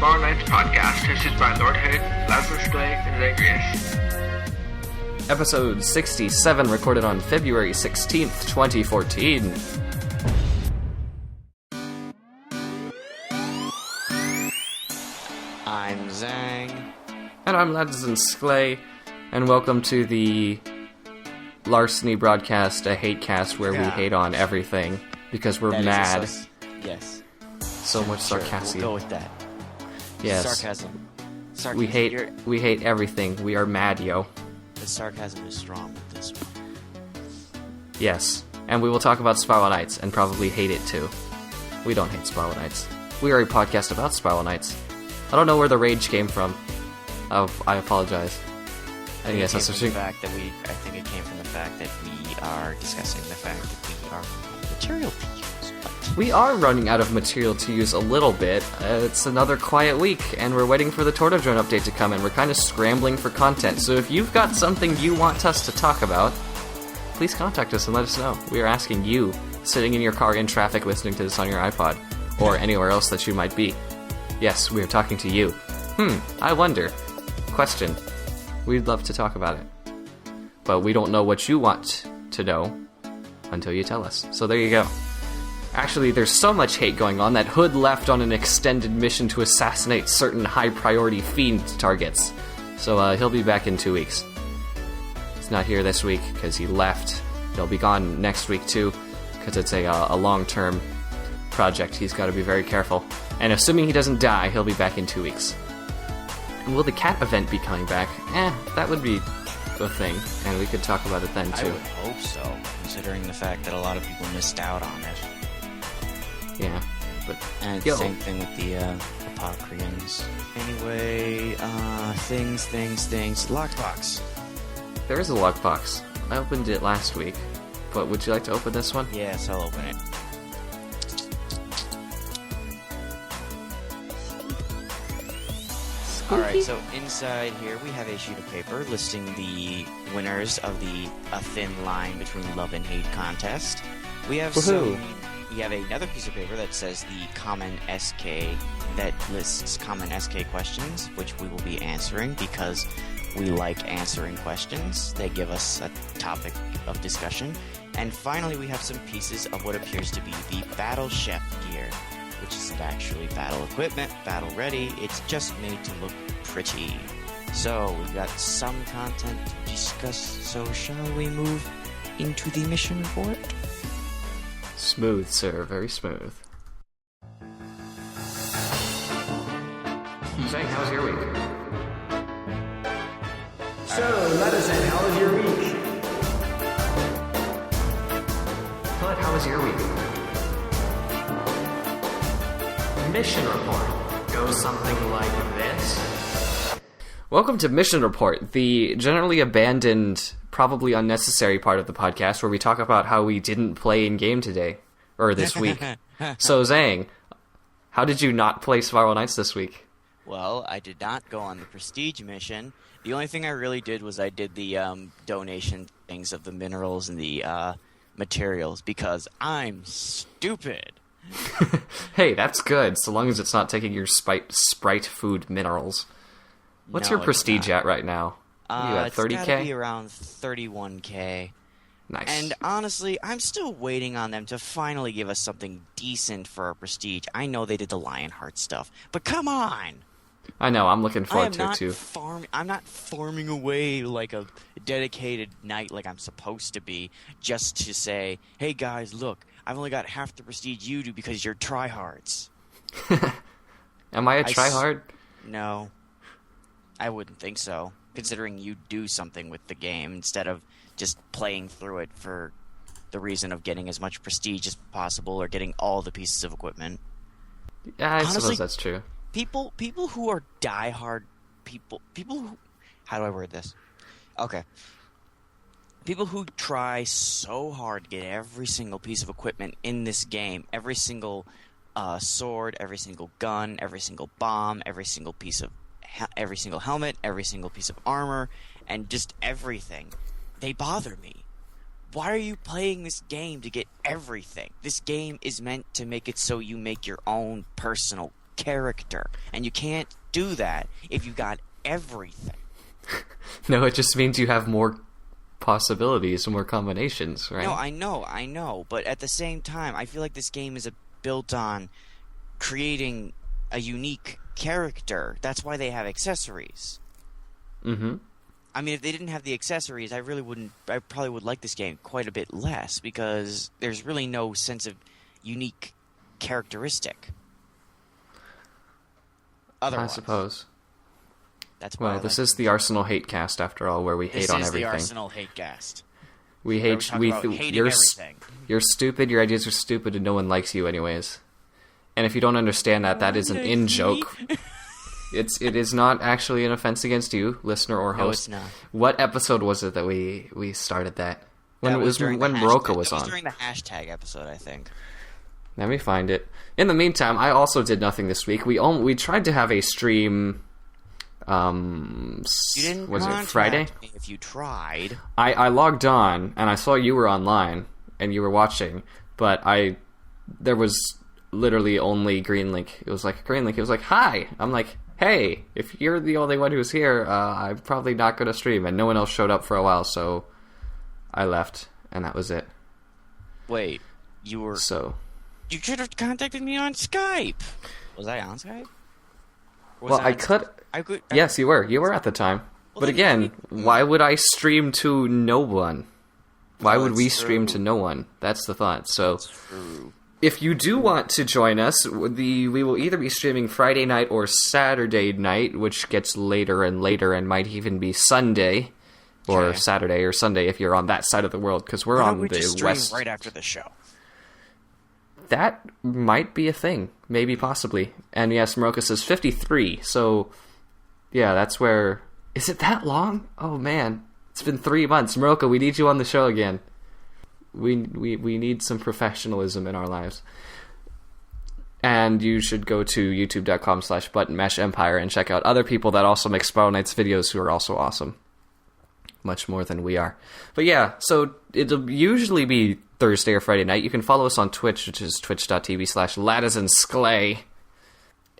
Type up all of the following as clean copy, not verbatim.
Spiral Knights podcast, hosted by Lord Hood, Lazarus Clay, and Zagreus. Episode 67, recorded on February 16th, 2014. I'm Zang. And I'm Lazarus Clay, and welcome to the Larceny broadcast, a hate cast where we hate on everything, because we're mad. Yes. So much sarcasm. We'll go with that. Yes. Sarcasm. We hate everything. We are mad, yo. The sarcasm is strong with this one. Yes. And we will talk about Spiral Knights, and probably hate it too. We don't hate Spiral Knights. We are a podcast about Spiral Knights. I don't know where the rage came from. Oh, I apologize. I think I think it came from the fact that we are discussing the fact that we are material to use. But we are running out of material to use a little bit. It's another quiet week, and we're waiting for the Torto Drone update to come in. We're kind of scrambling for content, so if you've got something you want us to talk about, please contact us and let us know. We are asking you, sitting in your car in traffic listening to this on your iPod, or anywhere else that you might be. Yes, we are talking to you. I wonder. Question. We'd love to talk about it. But we don't know what you want to know until you tell us. So there you go. Actually, there's so much hate going on that Hood left on an extended mission to assassinate certain high-priority fiend targets. So he'll be back in 2 weeks. He's not here this week because he left. He'll be gone next week too, because it's a long-term project. He's got to be very careful. And assuming he doesn't die, he'll be back in 2 weeks. And will the cat event be coming back? That would be a thing, and we could talk about it then too. I would hope so, considering the fact that a lot of people missed out on it. Yeah, but and same thing with the Apocrians. Anyway, things. Lockbox. There is a lockbox. I opened it last week, but would you like to open this one? Yes, I'll open it. Alright, so inside here we have a sheet of paper listing the winners of the A Thin Line Between Love and Hate contest. We have another piece of paper that says the common SK, that lists common SK questions, which we will be answering because we like answering questions. They give us a topic of discussion. And finally we have some pieces of what appears to be the Battle Chef gear, which isn't actually battle equipment, battle ready, it's just made to look pretty. So, we've got some content to discuss, so shall we move into the mission report? Smooth, sir, very smooth. Zane, how was your week? So, Madison, how was your week? Bud, how was your week? Mission report goes something like this. Welcome to Mission Report, the generally abandoned, probably unnecessary part of the podcast where we talk about how we didn't play in-game today, or this week. So, Zang, how did you not play Spiral Knights this week? Well, I did not go on the Prestige mission. The only thing I really did was I did the donation things of the minerals and the materials, because I'm stupid. Hey, that's good, so long as it's not taking your sprite food minerals. What's your prestige at right now? You at 30K? It's gotta be around 31K. Nice. And honestly, I'm still waiting on them to finally give us something decent for our prestige. I know they did the Lionheart stuff, but come on! I know, I'm looking forward to it too. I'm not farming away like a dedicated knight like I'm supposed to be, just to say, hey guys, look, I've only got half the prestige you do because you're tryhards. Am I a tryhard? No. I wouldn't think so, considering you do something with the game instead of just playing through it for the reason of getting as much prestige as possible or getting all the pieces of equipment. Yeah, I suppose that's true. People who are diehard people who... How do I word this? Okay. People who try so hard to get every single piece of equipment in this game, every single sword, every single gun, every single bomb, every single helmet, every single piece of armor, and just everything. They bother me. Why are you playing this game to get everything? This game is meant to make it so you make your own personal character. And you can't do that if you got everything. No, it just means you have more possibilities, more combinations, right? No, I know. But at the same time, I feel like this game is built on creating a unique character. That's why they have accessories. Mm-hmm. I mean, if they didn't have the accessories, I probably would like this game quite a bit less, because there's really no sense of unique characteristic. Otherwise, I suppose. That's why. Well, this is the Arsenal hate cast, after all, where we hate on everything. This is the Arsenal hate cast. We hate. Hating everything. You're stupid. Your ideas are stupid, and no one likes you, anyways. And if you don't understand that, that is an in-joke. It is not actually an offense against you, listener or host. No, it's not. What episode was it that we started that? When That Moroka was It on. was during the hashtag episode, I think. Let me find it. In the meantime, I also did nothing this week. We tried to have a stream. You didn't was it contact Friday? me if you tried. I logged on and I saw you were online and you were watching, but there was literally only Greenlink. It was like Greenlink. It was like, hi. I'm like, hey, if you're the only one who's here, I'm probably not going to stream. And no one else showed up for a while, so I left, and that was it. Wait, So you should have contacted me on Skype. Was I on Skype? I could. Yes, you were. You were at the time. Well, but again, why would I stream to no one? Why would we stream to no one? That's the thought. So, True. if you do want to join us, we will either be streaming Friday night or Saturday night, which gets later and later and might even be Sunday or Okay. Saturday or Sunday if you're on that side of the world, because we're on we the just stream west. right after the show. That might be a thing. Maybe, possibly. And yes, Moroka says 53, so yeah, that's where... Is it that long? Oh man, it's been 3 months. Moroka, we need you on the show again. We need some professionalism in our lives. And you should go to youtube.com/buttonmashempire and check out other people that also make Spiral Knights videos who are also awesome. Much more than we are. But yeah, so it'll usually be Thursday or Friday night. You can follow us on Twitch, which is twitch.tv/laddersandSclay.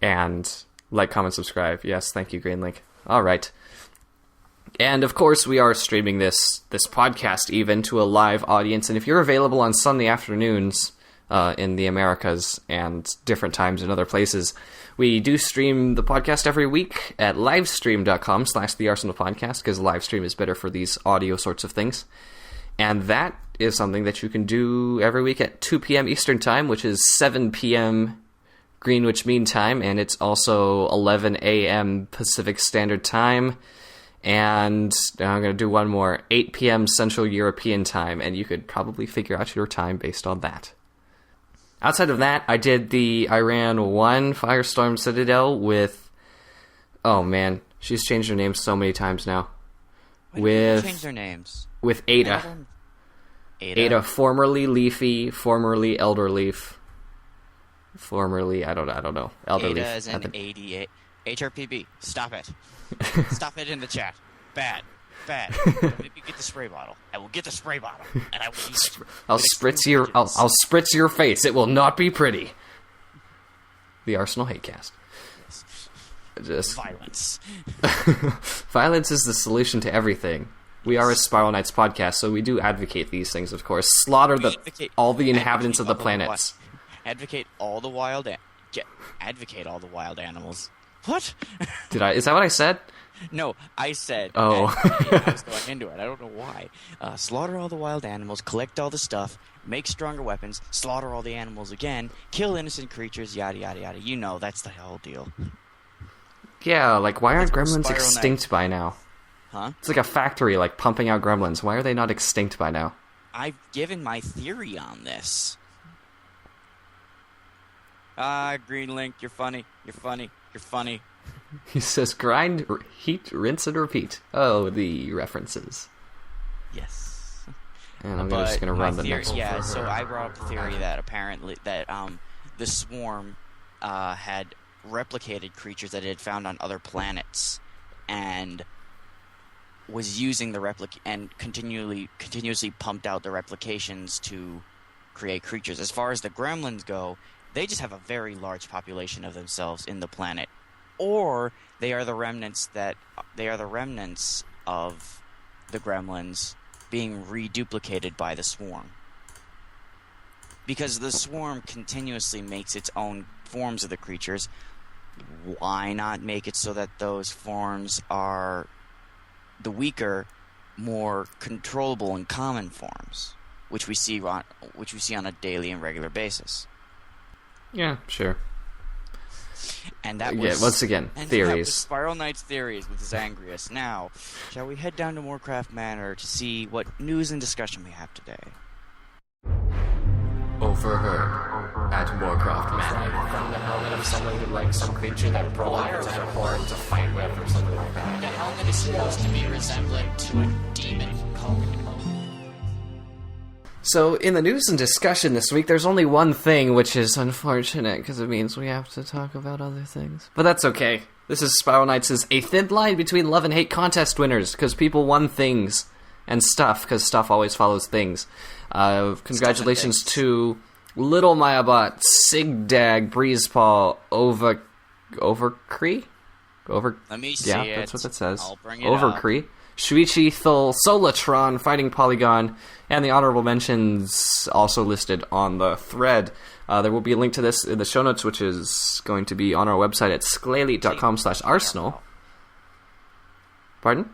And like, comment, subscribe. Yes, thank you, Greenlink. All right. And of course, we are streaming this podcast even to a live audience. And if you're available on Sunday afternoons in the Americas and different times in other places, we do stream the podcast every week at livestream.com/thearsenalpodcast, because live stream is better for these audio sorts of things. And that is something that you can do every week at 2 p.m. Eastern Time, which is 7 p.m. Greenwich Mean Time, and it's also 11 a.m. Pacific Standard Time. And I'm going to do one more, 8 p.m. Central European Time, and you could probably figure out your time based on that. Outside of that, I did the Iran 1 Firestorm Citadel with... Oh man, she's changed her name so many times now. When change their names? With Ada. Ada, formerly Leafy, formerly Elderleaf. Formerly, I don't know. Elderleaf. Ada as in 88. HRPB, stop it. Stop it in the chat. Bad. Maybe get the spray bottle. I will get the spray bottle, and I will use it. I'll spritz your face. It will not be pretty. The Arsenal Hatecast. Just violence. Violence is the solution to everything. We are a Spiral Knights podcast, so we do advocate these things, of course. Slaughter all the inhabitants of the planets. Advocate all the wild animals. What? Is that what I said? No, I said. Oh. I was going into it. I don't know why. Slaughter all the wild animals, collect all the stuff, make stronger weapons, slaughter all the animals again, kill innocent creatures, yada yada yada. You know, that's the whole deal. Yeah, like, why aren't That's gremlins Spiral extinct Knights. by now? Huh? It's like a factory, like, pumping out gremlins. Why are they not extinct by now? I've given my theory on this. Green Link, you're funny. He says, grind, heat, rinse, and repeat. Oh, the references. Yes. And I'm just going to run the theory, next yeah, so I brought up the theory that apparently that the swarm had replicated creatures that it had found on other planets and was using the and continuously pumped out the replications to create creatures. As far as the gremlins go, They just have a very large population of themselves in the planet, or they are the remnants of the gremlins being reduplicated by the swarm. Because the swarm continuously makes its own forms of the creatures, why not make it so that those forms are the weaker, more controllable and common forms, which we see on a daily and regular basis? Yeah, sure. And that was once again, theories. That was Spiral Knight's theories with Zangrius. Now, shall we head down to Moorcraft Manor to see what news and discussion we have today? Overheard at Moorcraft Manor. From the helmet of someone who likes some creature that prolongs their horn to fight with or something like that. The helmet is supposed to be resembling to a demon called. So, in the news and discussion this week, there's only one thing, which is unfortunate, because it means we have to talk about other things. But that's okay. This is Spiral Knights' A Thin Line Between Love and Hate contest winners, because people won things and stuff, because stuff always follows things. Congratulations to Little Mayabot, Sigdag, Breezepaw, Overcree? Let me see yeah, it. that's what it says. I'll bring it Overcree. up. Shuichi, Thul, Solatron, Fighting Polygon, and the honorable mentions also listed on the thread. There will be a link to this in the show notes, which is going to be on our website at sklalite.com/arsenal. Pardon?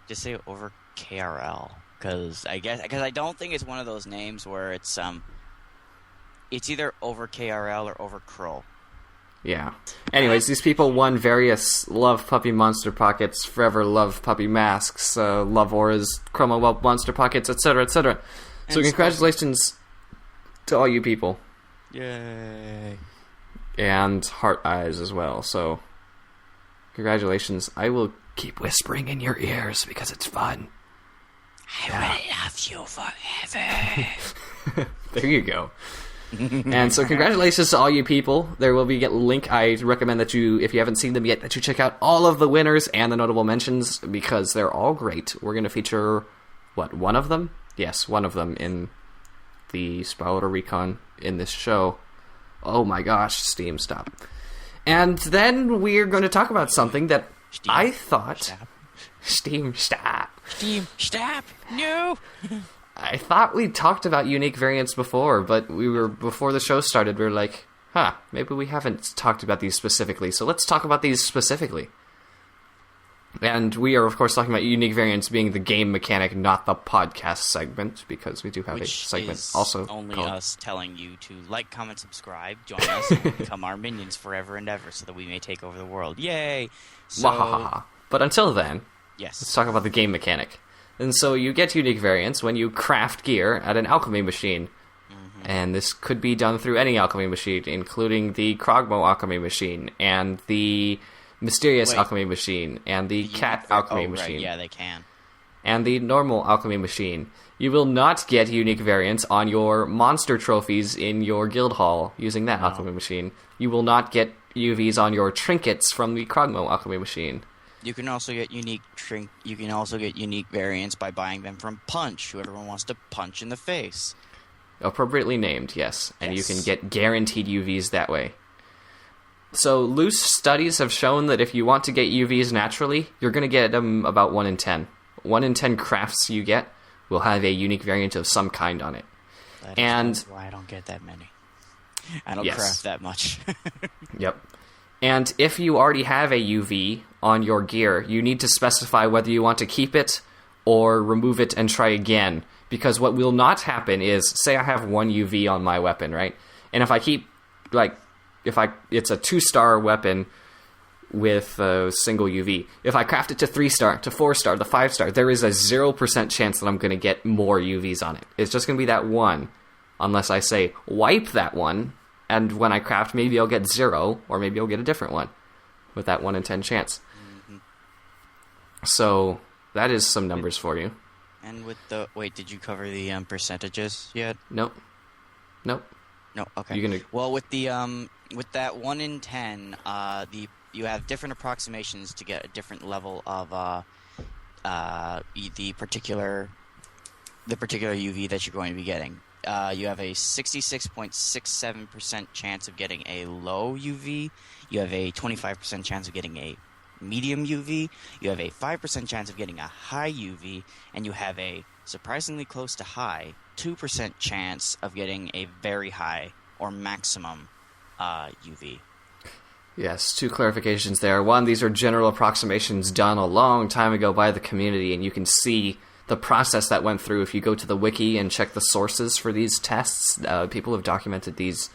Just say over KRL, because I don't think it's one of those names where it's either over KRL or over Krull. Yeah. Anyways, these people won various Love Puppy Monster Pockets, Forever Love Puppy Masks, Love Auras, Chroma Whelp Monster Pockets, etc., etc. So congratulations to all you people. Yay. And Heart Eyes as well, so congratulations. I will keep whispering in your ears because it's fun. I will love you forever. There you go. And so congratulations to all you people. There will be a link. I recommend that you, if you haven't seen them yet, that you check out all of the winners and the notable mentions, because they're all great. We're going to feature, one of them? Yes, one of them in the Spiral Recon in this show. Oh my gosh, Steam, stop. And then we're going to talk about something that I thought... Stop. Steam, stop. Steam, stop. No. I thought we talked about unique variants before, but before the show started, we were like, maybe we haven't talked about these specifically, so let's talk about these specifically. And we are, of course, talking about unique variants being the game mechanic, not the podcast segment, because we do have a segment is also only called... us telling you to like, comment, subscribe, join us, and become our minions forever and ever, so that we may take over the world. Yay! So, Wahaha. But until then, yes, let's talk about the game mechanic. And so you get unique variants when you craft gear at an alchemy machine. Mm-hmm. And this could be done through any alchemy machine, including the Krogmo alchemy machine, and the Mysterious alchemy machine, and the Cat alchemy machine. Right. Yeah, they can. And the normal alchemy machine. You will not get unique variants on your monster trophies in your guild hall using that alchemy machine. You will not get UVs on your trinkets from the Krogmo alchemy machine. You can also get unique variants by buying them from Punch, who everyone wants to punch in the face. Appropriately named, yes. And Yes. you can get guaranteed UVs that way. So loose studies have shown that if you want to get UVs naturally, you're going to get them about 1 in 10. 1 in 10 crafts you get will have a unique variant of some kind on it. That's why I don't get that many. I don't Yes. craft that much. Yep. And if you already have a UV on your gear, you need to specify whether you want to keep it or remove it and try again. Because what will not happen is, say I have 1 UV on my weapon, right? And if I keep, it's a 2-star weapon with a single UV. If I craft it to 3-star, to 4-star, the 5-star, there is a 0% chance that I'm going to get more UVs on it. It's just going to be that one, unless I say, wipe that one, and when I craft, maybe I'll get 0, or maybe I'll get a different one, with that 1 in 10 chance. Mm-hmm. So, that is some numbers for you. And with the... Wait, did you cover the percentages yet? Nope. No, okay. You're gonna... Well, with the with that 1 in 10, you have different approximations to get a different level of the particular UV that you're going to be getting. you have a 66.67% chance of getting a low UV. You have a 25% chance of getting a medium UV. You have a 5% chance of getting a high UV, and you have a surprisingly close to high 2% chance of getting a very high or maximum UV. Yes, 2 clarifications there. One, these are general approximations done a long time ago by the community, and you can see the process that went through. If you go to the wiki and check the sources for these tests, people have documented these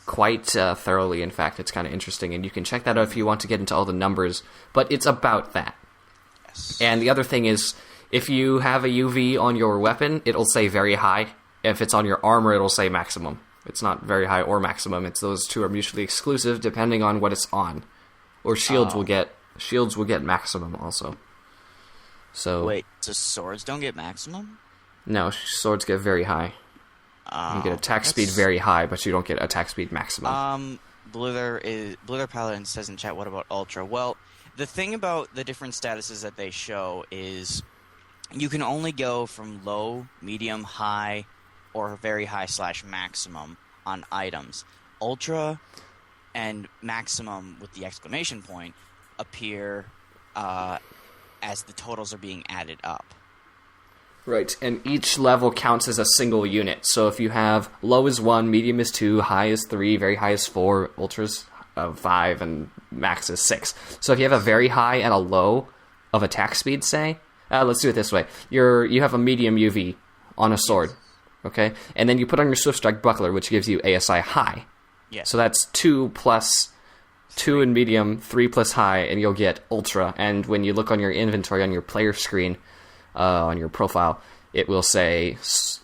quite thoroughly. In fact, it's kind of interesting, and you can check that out if you want to get into all the numbers, but it's about that. Yes. And the other thing is, if you have a UV on your weapon, it'll say very high. If it's on your armor, it'll say maximum. It's not very high or maximum. It's those two are mutually exclusive depending on what it's on. Or shields will get maximum also. So Wait, so swords don't get maximum? no, swords get very high. You get attack speed very high, but you don't get attack speed maximum. Bluther Paladin says in chat, what about Ultra? Well, the thing about the different statuses that they show is you can only go from low, medium, high, or very high / maximum on items. Ultra and maximum with the exclamation point appear as the totals are being added up. Right, and each level counts as a single unit. So if you have low is 1, medium is 2, high is 3, very high is 4, ultra's 5, and max is 6. So if you have a very high and a low of attack speed, say, let's do it this way. You have a medium UV on a sword, okay? And then you put on your Swift Strike Buckler, which gives you ASI high. Yes. So that's 2 plus 2 in medium, 3 plus high, and you'll get ultra. And when you look on your inventory on your player screen, on your profile, it will say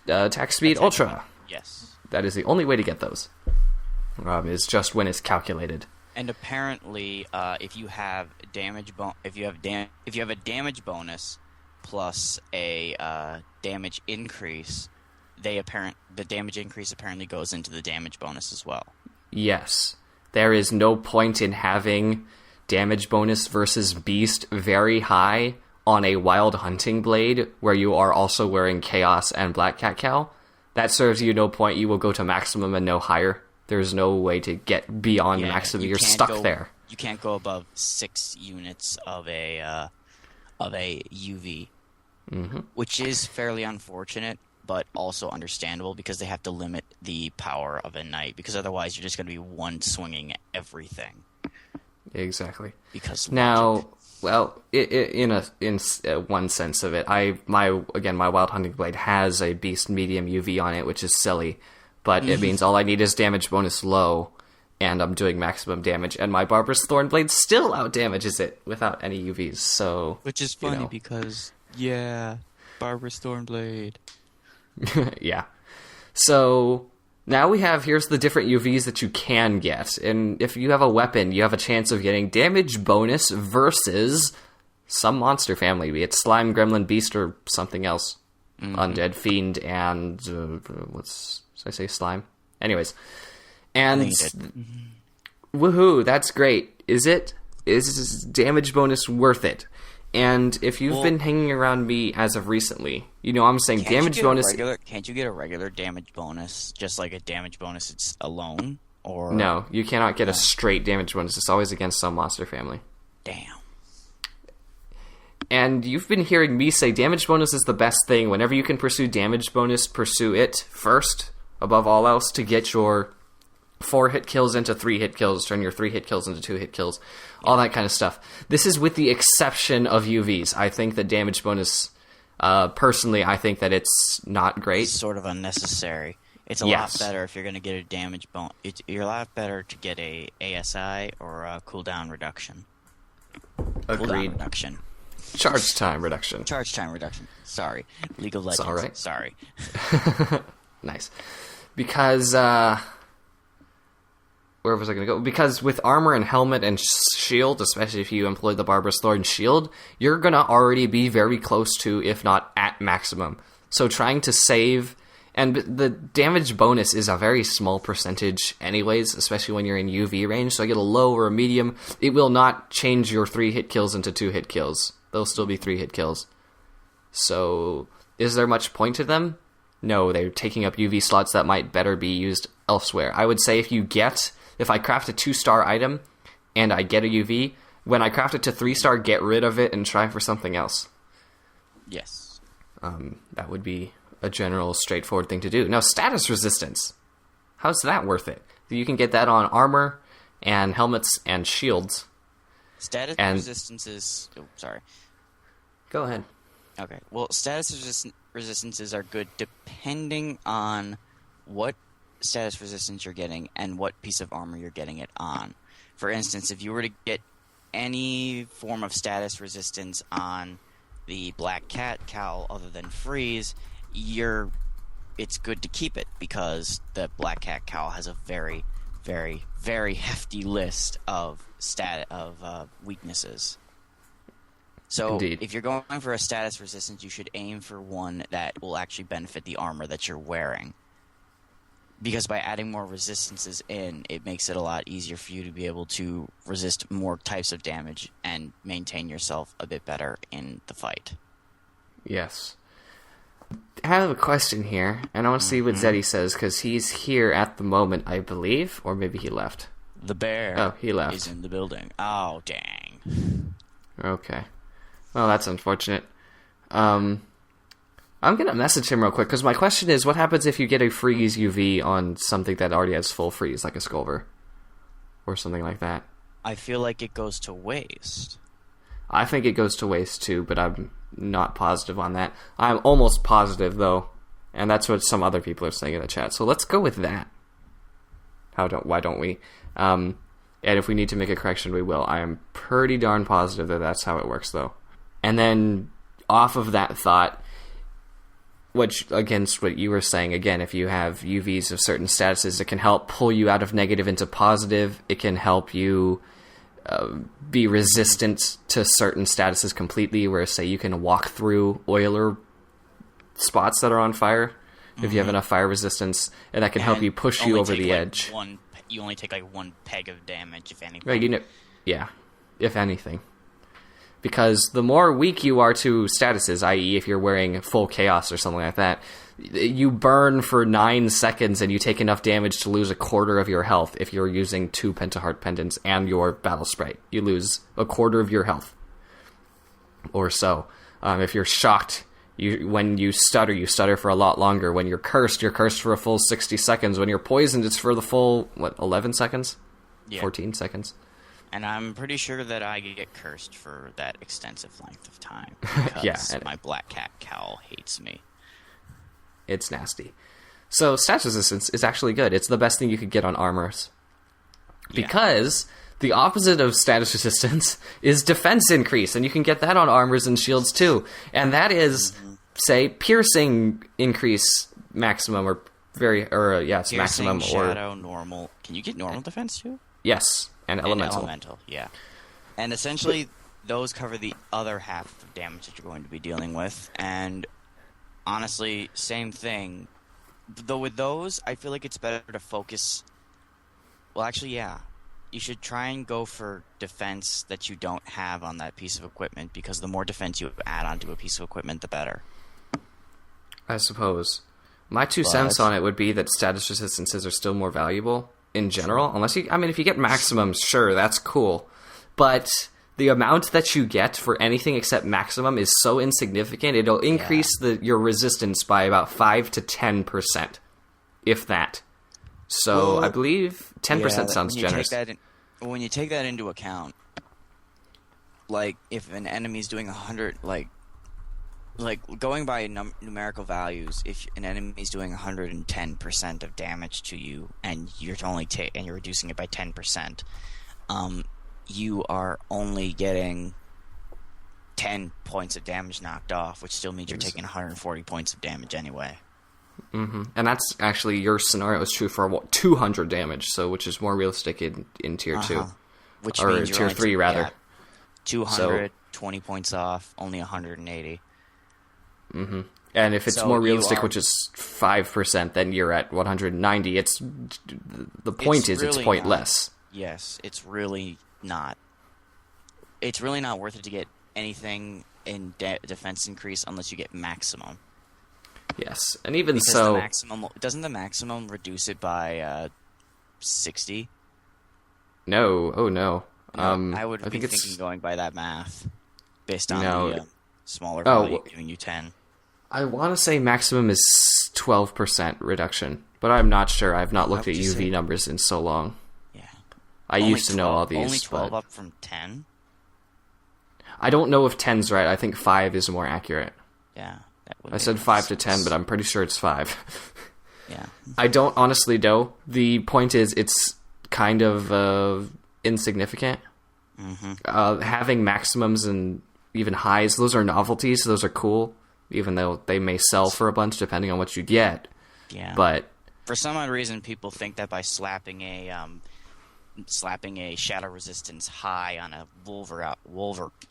attack speed ultra. Yes. That is the only way to get those. Is just when it's calculated. And apparently, if you have a damage bonus plus a damage increase, the damage increase apparently goes into the damage bonus as well. Yes. There is no point in having damage bonus versus beast very high on a wild hunting blade where you are also wearing chaos and black cat cow. That serves you no point. You will go to maximum and no higher. There's no way to get beyond maximum. You're stuck there. You can't go above 6 units of a UV, which is fairly unfortunate, but also understandable because they have to limit the power of a knight. Because otherwise, you're just going to be one swinging everything. Exactly. Because now, well, in one sense of it, my wild hunting blade has a beast medium UV on it, which is silly. But it means all I need is damage bonus low, and I'm doing maximum damage, and my Barbarous Thornblade still outdamages it without any UVs, so... Which is funny because, Barbarous Thornblade. Yeah. So, now here's the different UVs that you can get, and if you have a weapon, you have a chance of getting damage bonus versus some monster family, be it Slime, Gremlin, Beast, or something else. Undead, Fiend, and... Did I say slime? Anyways. And woohoo, that's great. Is damage bonus worth it? And if you've been hanging around me as of recently, I'm saying damage bonus... Can't you get a regular damage bonus, just like a damage bonus it's alone? Or no, you cannot get a straight damage bonus. It's always against some monster family. Damn. And you've been hearing me say damage bonus is the best thing. Whenever you can pursue damage bonus, pursue it first. Above all else, to get your 4 hit kills into 3 hit kills, turn your 3 hit kills into 2 hit kills, all that kind of stuff. This is with the exception of UVs. I think that damage bonus, personally, I think that it's not great. It's sort of unnecessary. It's a lot better if you're going to get a damage bonus. You're a lot better to get a ASI or a cooldown reduction. Agreed. Cooldown reduction. Charge time reduction. Charge time reduction. Sorry. League of Legends. It's all right. Sorry. Nice. Because, where was I going to go? Because with armor and helmet and shield, especially if you employ the Barbarous Thorn shield, you're going to already be very close to, if not at maximum. So trying to save... And the damage bonus is a very small percentage anyways, especially when you're in UV range. So I get a low or a medium. It will not change your 3 hit kills into 2 hit kills. They'll still be 3 hit kills. So, is there much point to them? no, they're taking up UV slots that might better be used elsewhere. I would say if I craft a 2-star item and I get a UV, when I craft it to 3-star, get rid of it and try for something else. Yes. That would be a general, straightforward thing to do. Now, status resistance. How's that worth it? You can get that on armor and helmets and shields. Status resistances... Oh, sorry. Go ahead. Okay. Well, resistances are good depending on what status resistance you're getting and what piece of armor you're getting it on. For instance, if you were to get any form of status resistance on the Black Cat cowl other than freeze, it's good to keep it because the Black Cat cowl has a very, very, very hefty list of weaknesses. So Indeed. If you're going for a status resistance, you should aim for one that will actually benefit the armor that you're wearing. Because by adding more resistances in, it makes it a lot easier for you to be able to resist more types of damage and maintain yourself a bit better in the fight. Yes. I have a question here, and I want to see what Zeddy says, because he's here at the moment, I believe, or maybe he left. The bear he left. is in the building. Oh, dang. Okay. Well, that's unfortunate. I'm going to message him real quick, because my question is, what happens if you get a freeze UV on something that already has full freeze, like a Skulver? Or something like that? I feel like it goes to waste. I think it goes to waste too, but I'm not positive on that. I'm almost positive, though, and that's what some other people are saying in the chat. So let's go with that. Why don't we? And if we need to make a correction, we will. I am pretty darn positive that that's how it works, though. And then, off of that thought, which against what you were saying, again, if you have UVs of certain statuses, it can help pull you out of negative into positive. It can help you be resistant to certain statuses completely, where, say, you can walk through oiler spots that are on fire if you have enough fire resistance, and that can help you push you over the edge. You only take like one peg of damage, if anything. Right, yeah, if anything. Because the more weak you are to statuses, i.e. if you're wearing full chaos or something like that, you burn for 9 seconds and you take enough damage to lose a quarter of your health if you're using 2 Pentaheart Pendants and your Battle Sprite. You lose a quarter of your health. Or so. If you're shocked, when you stutter for a lot longer. When you're cursed for a full 60 seconds. When you're poisoned, it's for the full, 11 seconds? Yeah. 14 seconds? And I'm pretty sure that I get cursed for that extensive length of time. Because my Black Cat cowl hates me. It's nasty. So status resistance is actually good. It's the best thing you could get on armors. Because the opposite of status resistance is defense increase, and you can get that on armors and shields too. And that is, say, piercing increase maximum, it's piercing, maximum, shadow, normal. Can you get normal defense too? Yes, and elemental. Yeah. And essentially, those cover the other half of damage that you're going to be dealing with, and honestly, same thing. Though with those, I feel like it's better to focus... Well, actually, yeah. You should try and go for defense that you don't have on that piece of equipment, because the more defense you add onto a piece of equipment, the better. I suppose. My 2 cents on it would be that status resistances are still more valuable in general. Unless if you get maximum, sure, that's cool. But the amount that you get for anything except maximum is so insignificant, it'll increase your resistance by about 5 to 10%, if that. So I believe 10% sounds generous. When you take that into account, like if an enemy's doing 100, like going by numerical values, if an enemy's doing 110% of damage to you, and you're you're reducing it by 10%, you are only getting 10 points of damage knocked off, which still means you're taking 140 points of damage anyway. Mm-hmm. And that's actually, your scenario is true for 200 damage, so which is more realistic in tier 2. Which or means tier 3 rather. Yeah, 200, 20 points off, only 180. Mm-hmm. And if it's more realistic, which is 5%, then you're at 190. It's pointless. Yes, it's really not. It's really not worth it to get anything in defense increase unless you get maximum. Yes, and even Because so, the maximum doesn't the maximum reduce it by 60? no, oh no. I would I be think thinking it's. going by that math, based on No. the smaller Oh, value well- giving you 10. I want to say maximum is 12% reduction, but I'm not sure. I've not looked How at would you UV say? numbers in so long. Yeah. I Only used to know 12 all these. Only 12 but up from 10? I don't know if 10's right. I think 5 is more accurate. Yeah. That would I make said more 5 to sense. 10, but I'm pretty sure it's 5. Yeah. I don't honestly know. The point is, it's kind of insignificant. Having maximums and even highs, those are novelties. Those are cool, even though they may sell for a bunch depending on what you get. Yeah. But For some odd reason, people think that by slapping a shadow resistance high on a Wolver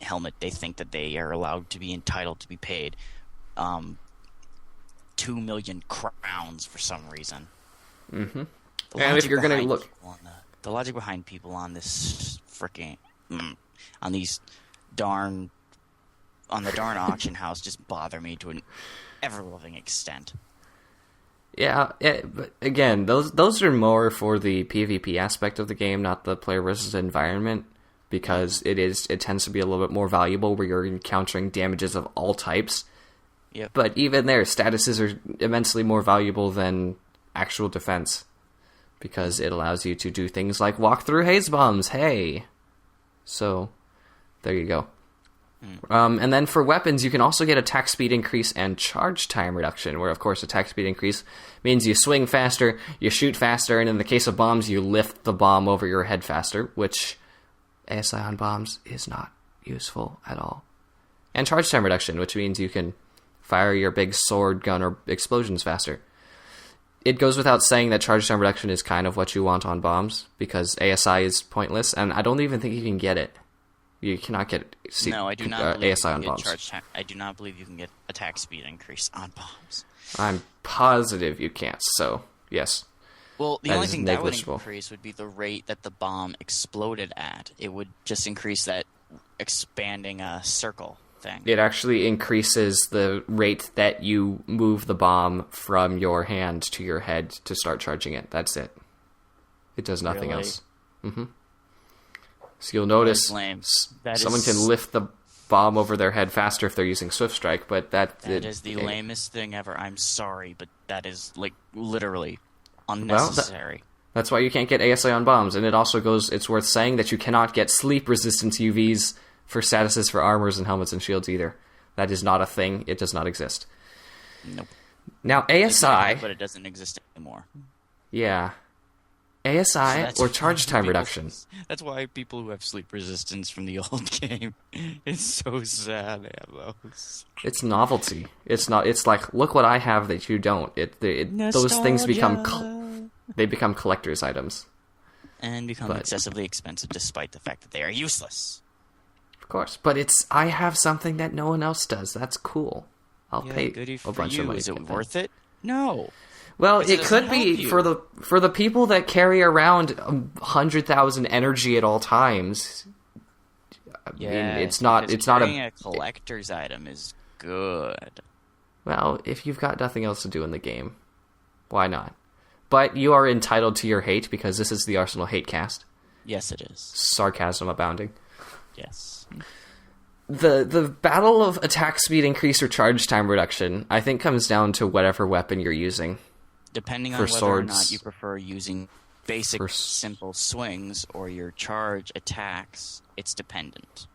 helmet, they think that they are allowed to be entitled to be paid 2 million crowns for some reason. Mm-hmm. And if you're going to look, the logic behind people on this freaking on these darn on the darn auction house just bother me to an ever-loving extent. yeah, but again, those are more for the PvP aspect of the game, not the player versus environment, because it tends to be a little bit more valuable where you're encountering damages of all types. Yep. But even there, statuses are immensely more valuable than actual defense, because it allows you to do things like walk through haze bombs. Hey, so there you go. And then for weapons, you can also get attack speed increase and charge time reduction, where, of course, attack speed increase means you swing faster, you shoot faster, and in the case of bombs, you lift the bomb over your head faster, which ASI on bombs is not useful at all. And charge time reduction, which means you can fire your big sword, gun, or explosions faster. It goes without saying that charge time reduction is kind of what you want on bombs, because ASI is pointless, and I don't even think you can get it. You cannot get No, I do not believe ASI you on can get bombs. charge time. I do not believe you can get attack speed increase on bombs. I'm positive you can't, so yes. Well, the That only is thing that would negligible. increase would be the rate that the bomb exploded at. It would just increase that expanding circle thing. It actually increases the rate that you move the bomb from your hand to your head to start charging it. That's it. It does nothing Really? else. So you'll notice That's lame. That someone is- can lift the bomb over their head faster if they're using Swift Strike, but That is the it- lamest thing ever. I'm sorry, but that is, like, literally unnecessary. That's why you can't get ASI on bombs, and it's worth saying that you cannot get sleep resistance UVs for statuses for armors and helmets and shields either. That is not a thing. It does not exist. Nope. Now, ASI, But it doesn't exist anymore. yeah. ASI That's or why charge time people- reduction. That's why people who have sleep resistance from the old game, it's so sad they have those. It's novelty. It's not. It's like, look what I have that you don't. Those things become they become collector's items. And become But- excessively expensive despite the fact that they are useless. Of course, but I have something that no one else does. That's cool. I'll pay goody a for bunch you. of money. Is to it get that. worth it? No. Well, Because it it could doesn't be help you. for the people that carry around 100,000 energy at all times. I mean, it's not carrying a a collector's item is good. well. If you've got nothing else to do in the game, why not? But you are entitled to your hate because this is the Arsenal hate cast. Yes, it is. Sarcasm abounding. Yes. The battle of attack speed increase or charge time reduction, I think, comes down to whatever weapon you're using. Depending on For whether or not swords. you prefer using basic, For simple swings or your charge attacks, it's dependent.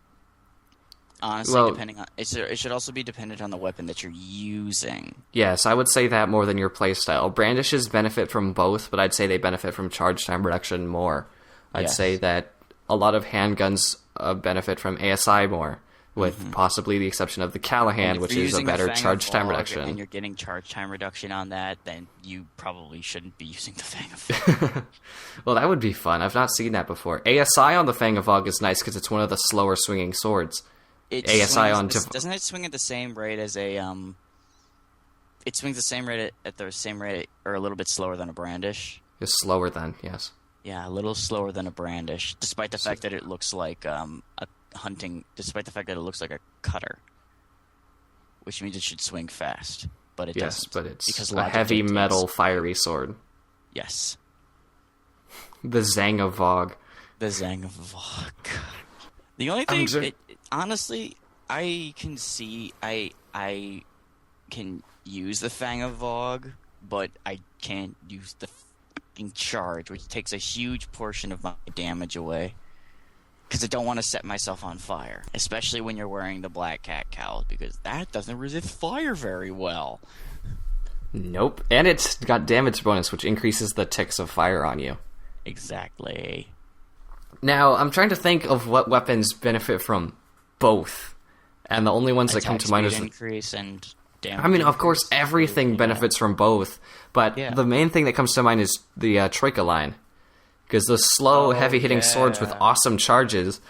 Honestly, Well- depending on it should also be dependent on the weapon that you're using. Yes, I would say that more than your playstyle. Brandishes benefit from both, but I'd say they benefit from charge time reduction more. I'd Yes. say that a lot of handguns benefit from ASI more, with possibly the exception of the Callahan, If which you're is a using the better Fang of charge time Fog reduction. and you're getting charge time reduction on that, then you probably shouldn't be using the Fang of Fog. Well, that would be fun. I've not seen that before. ASI on the Fang of Og is nice because it's one of the slower swinging swords. It ASI swings on this- div- doesn't it swing at the same rate as a It swings the same rate at the same rate or a little bit slower than a brandish. It's slower than, yes. Yeah, a little slower than a brandish, despite the fact that it looks like a hunting. Despite the fact that it looks like a cutter, which means it should swing fast. but it Yes, doesn't. but it's because a logic heavy dictates. metal fiery sword. Yes. The Zang of Vogue. The Zang of Vogue. The only thing, honestly, I can see, I can use the Fang of Vogue, but I can't use the fucking charge, which takes a huge portion of my damage away. Because I don't want to set myself on fire, especially when you're wearing the Black Cat cowl, because that doesn't resist fire very well. Nope. And it's got damage bonus, which increases the ticks of fire on you. Exactly. Now, I'm trying to think of what weapons benefit from both. And the only ones that come to mind is... increase and damage. I mean, of course, everything benefits from both. But the main thing that comes to mind is the Troika line. Because those slow, heavy-hitting swords with awesome charges,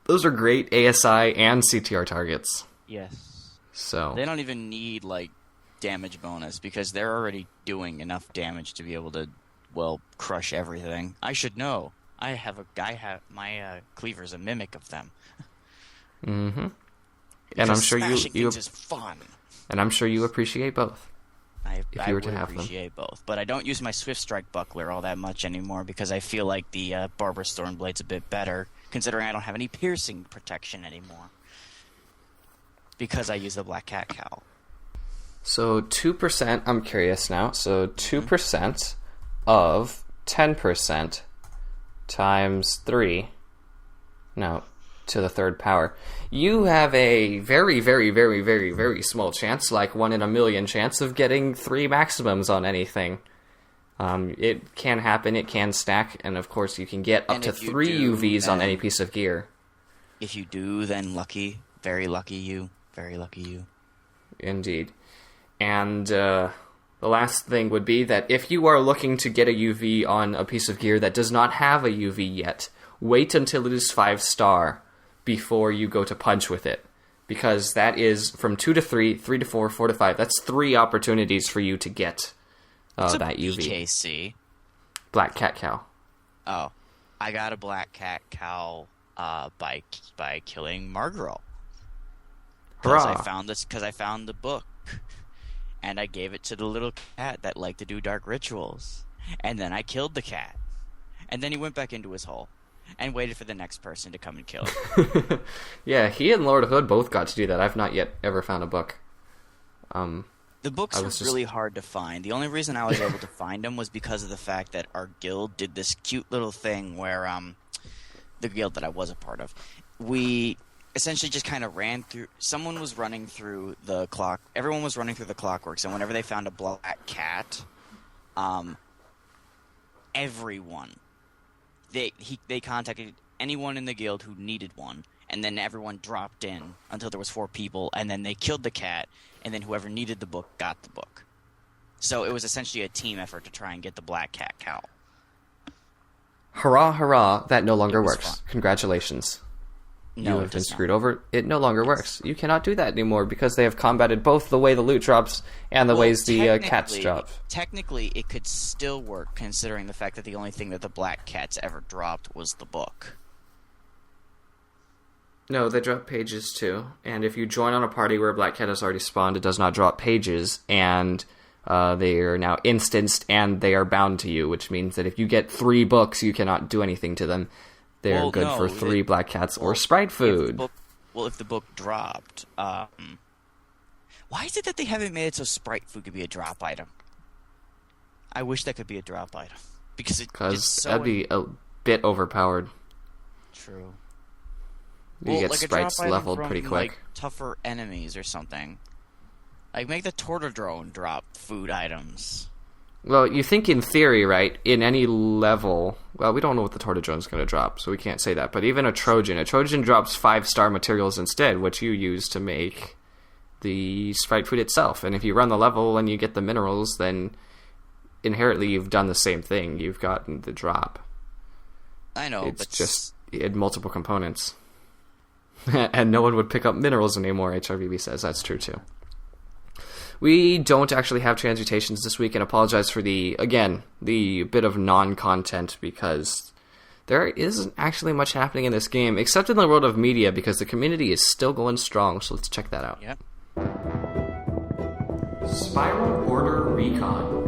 those are great ASI and CTR targets. Yes. So they don't even need, like, damage bonus, because they're already doing enough damage to be able to, well, crush everything. I should know. My cleaver's a mimic of them. Mm-hmm. And Because I'm sure smashing you things is fun. And I'm sure you appreciate both. I you were would to have them. appreciate both, but I don't use my Swift Strike buckler all that much anymore because I feel like the Barbarous Thornblade's a bit better, considering I don't have any piercing protection anymore. Because I use the Black Cat cowl. So 2%, I'm curious now, so 2% of 10% times 3, no, to the third power. You have a very, very, very, very, very small chance, like 1 in a million chance, of getting 3 maximums on anything. It can happen, it can stack, and of course you can get up to 3 UVs on any piece of gear. If you do, then lucky. Very lucky you. Very lucky you. Indeed. And the last thing would be that if you are looking to get a UV on a piece of gear that does not have a UV yet, wait until it is 5-star before you go to punch with it. Because that is from 2 to 3, 3 to 4, 4 to 5. That's 3 opportunities for you to get that UV. BKC? Black Cat Cow. Oh. I got a Black Cat cowl by killing Margro. Because Hurrah! I found the book. And I gave it to the little cat that liked to do dark rituals. And then I killed the cat. And then he went back into his hole. And waited for the next person to come and kill him. Yeah, he and Lord Hood both got to do that. I've not yet ever found a book. The books were really hard to find. The only reason I was able to find them was because of the fact that our guild did this cute little thing where, the guild that I was a part of, we essentially just kind of ran through... Someone was running through the clock... Everyone was running through the clockworks, and whenever they found a black cat, everyone... They contacted anyone in the guild who needed one, and then everyone dropped in until there was 4 people, and then they killed the cat, and then whoever needed the book got the book. So it was essentially a team effort to try and get the Black Cat cowl. Hurrah, hurrah, that no longer works. Fun. Congratulations. No, you have been screwed over. It no longer works. You cannot do that anymore because they have combated both the way the loot drops and the ways the cats drop. Technically, it could still work, considering the fact that the only thing that the Black Cats ever dropped was the book. No, they drop pages too. And if you join on a party where a Black Cat has already spawned, it does not drop pages, and they are now instanced and they are bound to you, which means that if you get 3 books, you cannot do anything to them. They're good for 3 Black Cats or Sprite food. If the book dropped, why is it that they haven't made it so Sprite food could be a drop item? I wish that could be a drop item. Because that'd be a bit overpowered. True. You get Sprites leveled pretty quick. Like, tougher enemies or something. Like, make the Tortodrone drop food items. Well, you think in theory, right, in any level... Well, we don't know what the Tortodrone's going to drop, so we can't say that. But even a Trojan drops 5-star materials instead, which you use to make the Sprite food itself. And if you run the level and you get the minerals, then inherently you've done the same thing. You've gotten the drop. I know, it's just in multiple components. And no one would pick up minerals anymore, HRVB says. That's true, too. We don't actually have transmutations this week, and apologize for the bit of non-content, because there isn't actually much happening in this game, except in the world of media, because the community is still going strong, so let's check that out. Yep. Spiral Order Recon.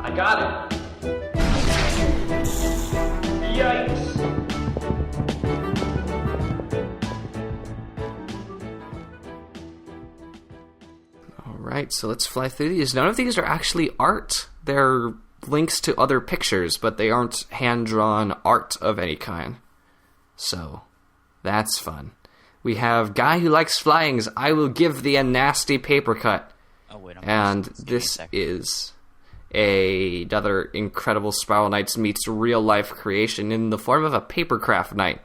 I got it. Yikes. Alright, so let's fly through these. None of these are actually art. They're links to other pictures, but they aren't hand-drawn art of any kind. So, that's fun. We have Guy Who Likes Flying's I Will Give Thee a Nasty Paper Cut. Oh, wait, and this is another incredible Spiral Knights meets real life creation in the form of a papercraft knight.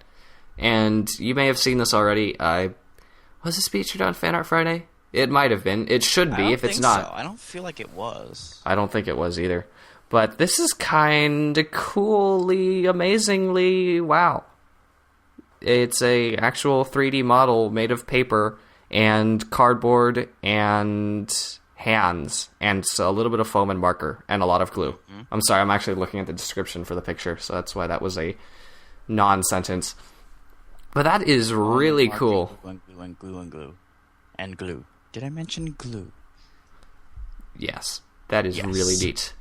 And you may have seen this already. Was this featured on Fan Art Friday? It might have been. It should be if it's not. So. I don't feel like it was. I don't think it was either. But this is kind of coolly, amazingly, wow. It's a actual 3D model made of paper and cardboard and hands and a little bit of foam and marker and a lot of glue. Mm-hmm. I'm sorry, I'm actually looking at the description for the picture, so that's why that was a non-sentence. But that is really cool. Glue and glue and glue. And glue. Did I mention glue? Yes. That is really neat.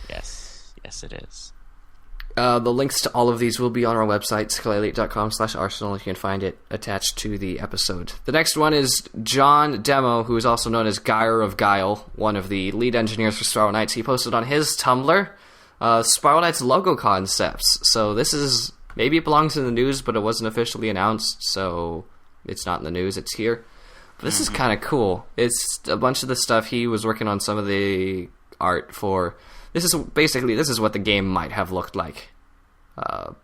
Yes. Yes, it is. The links to all of these will be on our website, skullelite.com/arsenal. You can find it attached to the episode. The next one is John Demo, who is also known as Gyre of Guile, one of the lead engineers for Spiral Knights. He posted on his Tumblr Spiral Knights logo concepts. So this is, maybe it belongs in the news, but it wasn't officially announced, so it's not in the news, it's here. But this is kind of cool. It's a bunch of the stuff he was working on, some of the art for. This is what the game might have looked like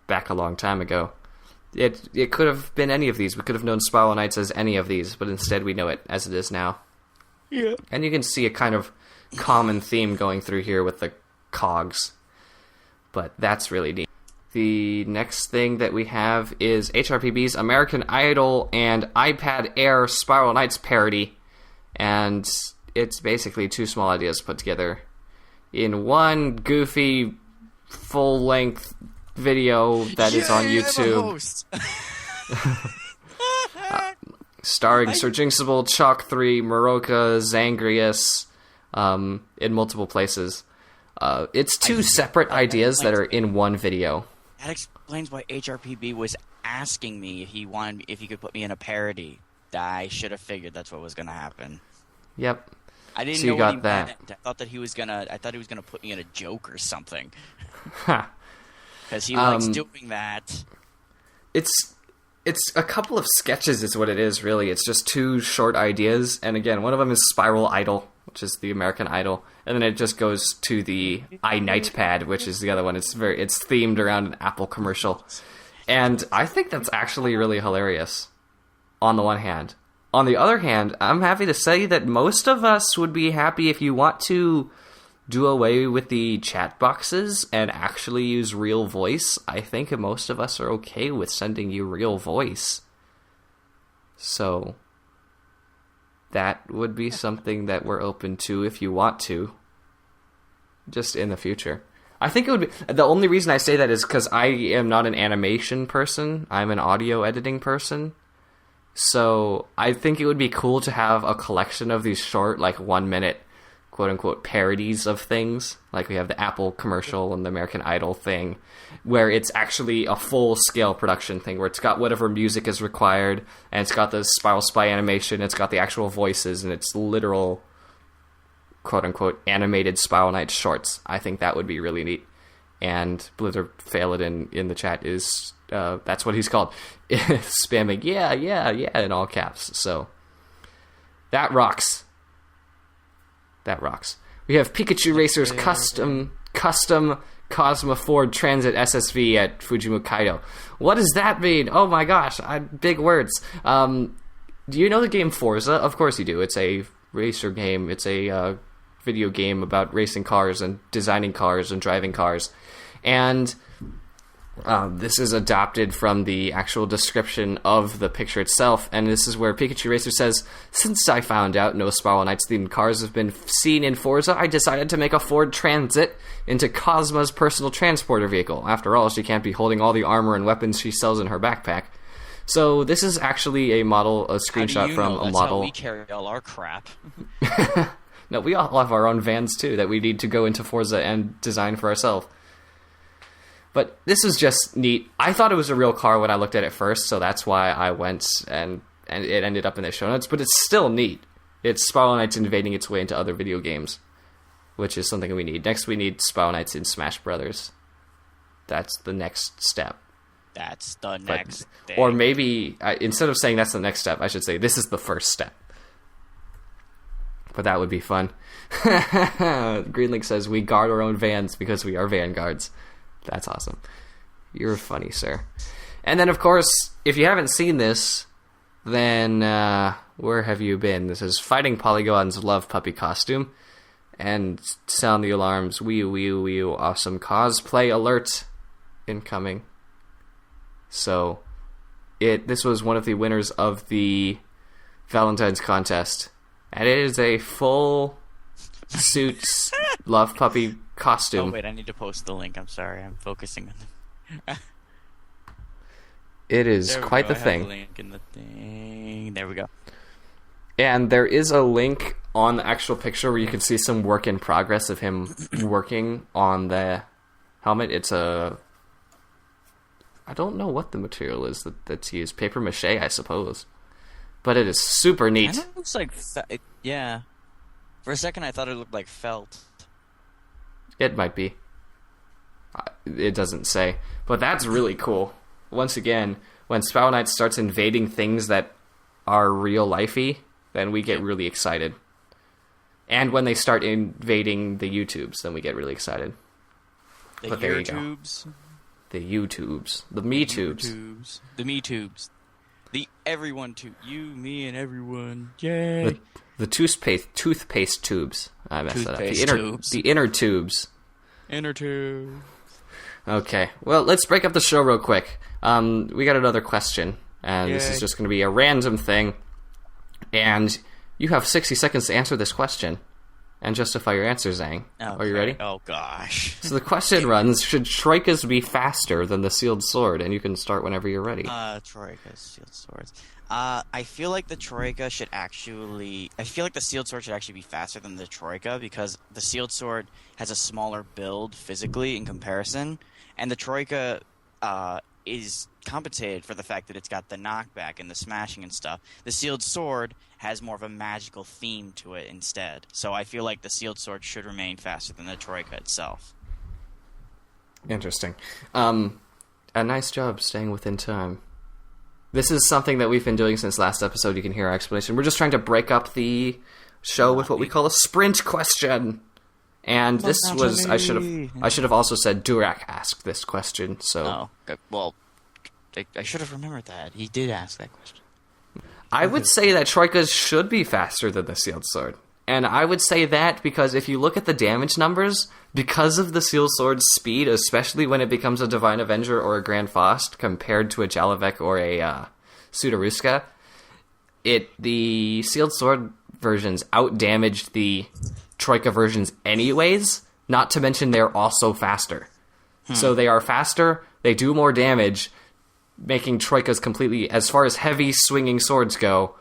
back a long time ago. It could have been any of these. We could have known Spiral Knights as any of these, but instead we know it as it is now. Yeah. And you can see a kind of common theme going through here with the cogs. But that's really neat. The next thing that we have is HRPB's American Idol and iPad Air Spiral Knights parody. And it's basically two small ideas put together in one goofy, full-length video that is on YouTube. Starring Sir Jinxable, Chalk 3, Maroka, Zangrius, in multiple places. It's two separate ideas that are in one video. That explains why HRPB was asking me if he could put me in a parody. I should have figured that's what was going to happen. Yep. I didn't know what he meant. I thought he was gonna put me in a joke or something. Because he likes doing that. It's a couple of sketches is what it is, really. It's just two short ideas. And again, one of them is Spiral Idol, which is the American Idol. And then it just goes to the iNightPad, which is the other one. It's themed around an Apple commercial. And I think that's actually really hilarious, on the one hand. On the other hand, I'm happy to say that most of us would be happy if you want to do away with the chat boxes and actually use real voice. I think most of us are okay with sending you real voice. So that would be something that we're open to if you want to, just in the future. I think it would be, the only reason I say that is because I am not an animation person. I'm an audio editing person. So I think it would be cool to have a collection of these short, 1 minute, quote-unquote, parodies of things. Like we have the Apple commercial and the American Idol thing, where it's actually a full-scale production thing, where it's got whatever music is required, and it's got the Spiral Spy animation, it's got the actual voices, and it's literal, quote-unquote, animated Spiral Knight shorts. I think that would be really neat. And Blizzard Phaladin in the chat is... that's what he's called. Spamming, yeah, in all caps. So, that rocks. That rocks. We have Pikachu Racer's custom Cosma Ford Transit SSV at Fujimu Kaido. What does that mean? Oh my gosh, big words. Do you know the game Forza? Of course you do. It's a racer game. It's a video game about racing cars and designing cars and driving cars. And... this is adopted from the actual description of the picture itself, and this is where Pikachu Racer says, "Since I found out no Spiral Knights themed cars have been seen in Forza, I decided to make a Ford Transit into Cosma's personal transporter vehicle. After all, she can't be holding all the armor and weapons she sells in her backpack. So this is actually a screenshot from a That's model. how we carry all our crap. No, we all have our own vans too that we need to go into Forza and design for ourselves. But this is just neat. I thought it was a real car when I looked at it first, so that's why I went and it ended up in the show notes. But it's still neat. It's Spiral Knights invading its way into other video games, which is something we need. Next, we need Spiral Knights in Smash Brothers. That's the next step. That's the next thing. Or maybe, instead of saying that's the next step, I should say this is the first step. But that would be fun. Greenlink says, we guard our own vans because we are vanguards. That's awesome. You're funny, sir. And then, of course, if you haven't seen this, then where have you been? This is Fighting Polygon's Love Puppy costume. And sound the alarms. Wee, wee, wee, awesome cosplay alert incoming. So, this was one of the winners of the Valentine's contest. And it is a full suit Love Puppy costume. Oh, wait, I need to post the link. I'm sorry. I'm focusing on them. It is quite the I have thing. the link in the thing. There we go. And there is a link on the actual picture where you can see some work in progress of him working on the helmet. It's I don't know what the material is that's used. Paper mache, I suppose. But it is super neat. It looks like... yeah. For a second, I thought it looked like felt. It might be. It doesn't say. But that's really cool. Once again, when Spiral Knights starts invading things that are real-lifey, then we get really excited. And when they start invading the YouTubes, then we get really excited. The But there you go. YouTubes. The YouTubes. The Me-tubes. The Me-tubes. The everyone tube. You, me, and everyone. Yay. The toothpaste tubes. I messed that up. Toothpaste tubes. The inner tubes. Inner tube. Okay. Well, let's break up the show real quick. We got another question. And this Yay. is just going to be a random thing. And you have 60 seconds to answer this question. And justify your answer, Zhang. Are you ready? Oh, gosh. So the question runs, should Troikas be faster than the Sealed Sword? And you can start whenever you're ready. Troika, Sealed Swords. I feel like the Troika should actually... I feel like the Sealed Sword should actually be faster than the Troika because the Sealed Sword has a smaller build physically in comparison, and the Troika is compensated for the fact that it's got the knockback and the smashing and stuff. The Sealed Sword has more of a magical theme to it instead. So I feel like the Sealed Sword should remain faster than the Troika itself. Interesting. A nice job staying within time. This is something that we've been doing since last episode. You can hear our explanation. We're just trying to break up the show with what we call a sprint question. And this was I should have also said Durak asked this question. So Oh, good. Well, I should have remembered that. He did ask that question. I would say that Troikas should be faster than the Sealed Sword. And I would say that because if you look at the damage numbers, because of the Sealed Sword's speed, especially when it becomes a Divine Avenger or a Grand Faust, compared to a Jalovec or a Sudaruska, the Sealed Sword versions outdamaged the Troika versions anyways, not to mention they're also faster. So they are faster, they do more damage, making Troikas completely, as far as heavy swinging swords go,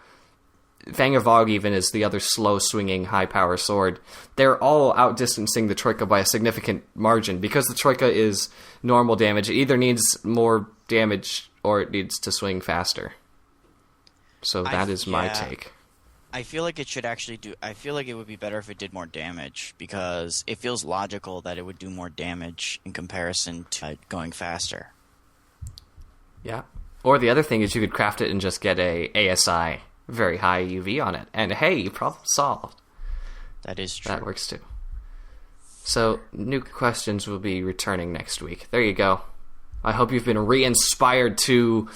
Fang of Vog even is the other slow-swinging, high-power sword. They're all outdistancing the Troika by a significant margin. Because the Troika is normal damage, it either needs more damage or it needs to swing faster. So that is my take. I feel like it should actually do... I feel like it would be better if it did more damage, because it feels logical that it would do more damage in comparison to going faster. Yeah. Or the other thing is you could craft it and just get a ASI, very high UV on it. And hey, problem solved. That is true. That works too. So, new questions will be returning next week. There you go. I hope you've been re-inspired to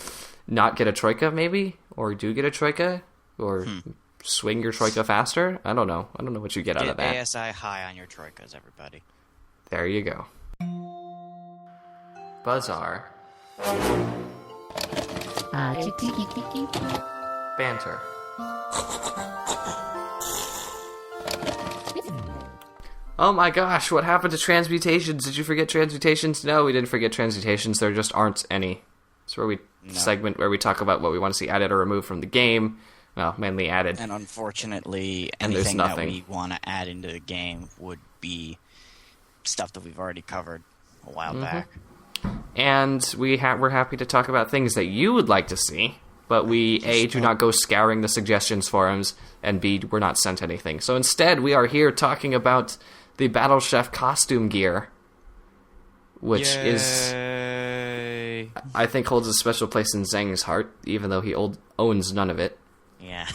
not get a Troika, maybe? Or do get a Troika? Or swing your Troika faster? I don't know. I don't know what you get out of that. Get ASI high on your Troikas, everybody. There you go. Bazaar. Banter. Oh my gosh, what happened to transmutations? Did you forget transmutations? No, we didn't forget transmutations. There just aren't any. It's where we segment where we talk about what we want to see added or removed from the game. Well, mainly added. And unfortunately, And there's anything that nothing. we want to add into the game would be stuff that we've already covered a while back. And we're happy to talk about things that you would like to see, but we, A, do not go scouring the suggestions forums, and B, we're not sent anything. So instead, we are here talking about the Battle Chef costume gear, which is, I think, holds a special place in Zhang's heart, even though he owns none of it. Yeah.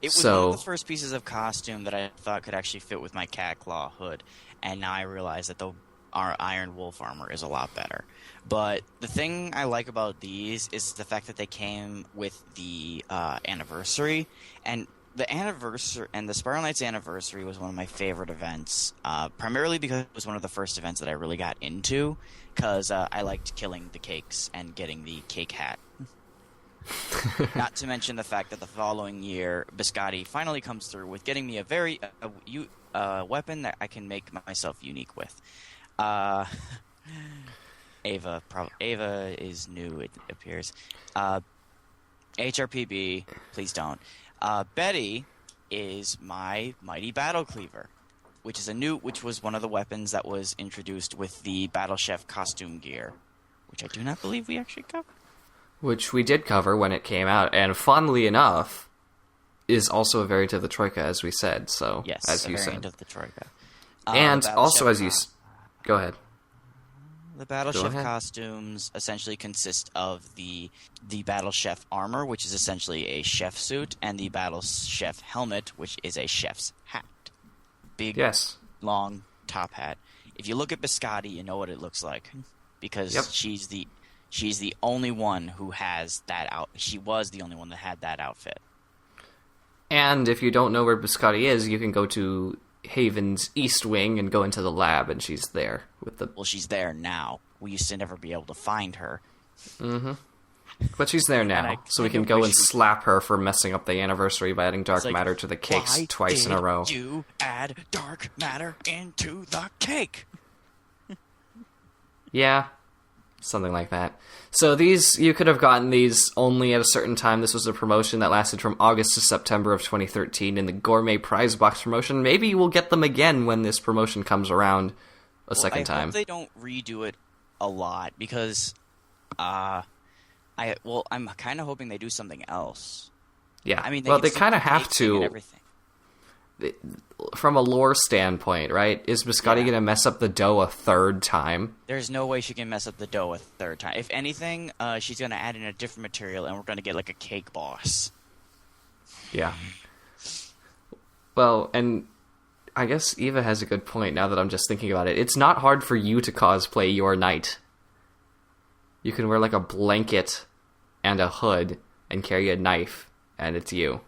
It was one of the first pieces of costume that I thought could actually fit with my cat claw hood, and now I realize that our Iron Wolf armor is a lot better. But the thing I like about these is the fact that they came with the anniversary, and the anniversary and the Spiral Knights anniversary was one of my favorite events, primarily because it was one of the first events that I really got into, because I liked killing the cakes and getting the cake hat. Not to mention the fact that the following year, Biscotti finally comes through with getting me a very weapon that I can make myself unique with. Ava is new, it appears. HRPB, please don't. Betty is my Mighty Battle Cleaver, which was one of the weapons that was introduced with the Battle Chef costume gear, which I do not believe we actually covered. Which we did cover when it came out, and funnily enough, is also a variant of the Troika, as we said. So, yes, as you variant said, of the Troika. and also as you go ahead. The Battle Chef costumes essentially consist of the Battle Chef armor, which is essentially a chef suit, and the Battle Chef helmet, which is a chef's hat. Big, long top hat. If you look at Biscotti, you know what it looks like, because she's the only one who has that out. She was the only one that had that outfit. And if you don't know where Biscotti is, you can go to Haven's East Wing and go into the lab, and she's there with the. Well, she's there now. We used to never be able to find her. Mm-hmm. But she's there now, so we can go and slap her for messing up the anniversary by adding dark matter to the cakes twice in a row. You add dark matter into the cake. Yeah. Something like that. So you could have gotten these only at a certain time. This was a promotion that lasted from August to September of 2013 in the Gourmet Prize Box promotion. Maybe we'll get them again when this promotion comes around a second time. I hope they don't redo it a lot, because I'm kind of hoping they do something else. Yeah. I mean, they kind of have to. From a lore standpoint, right? Is Biscotti going to mess up the dough a third time? There's no way she can mess up the dough a third time. If anything, she's going to add in a different material, and we're going to get like a cake boss. Yeah. Well, and I guess Eva has a good point now that I'm just thinking about it. It's not hard for you to cosplay your knight. You can wear like a blanket and a hood and carry a knife, and it's you.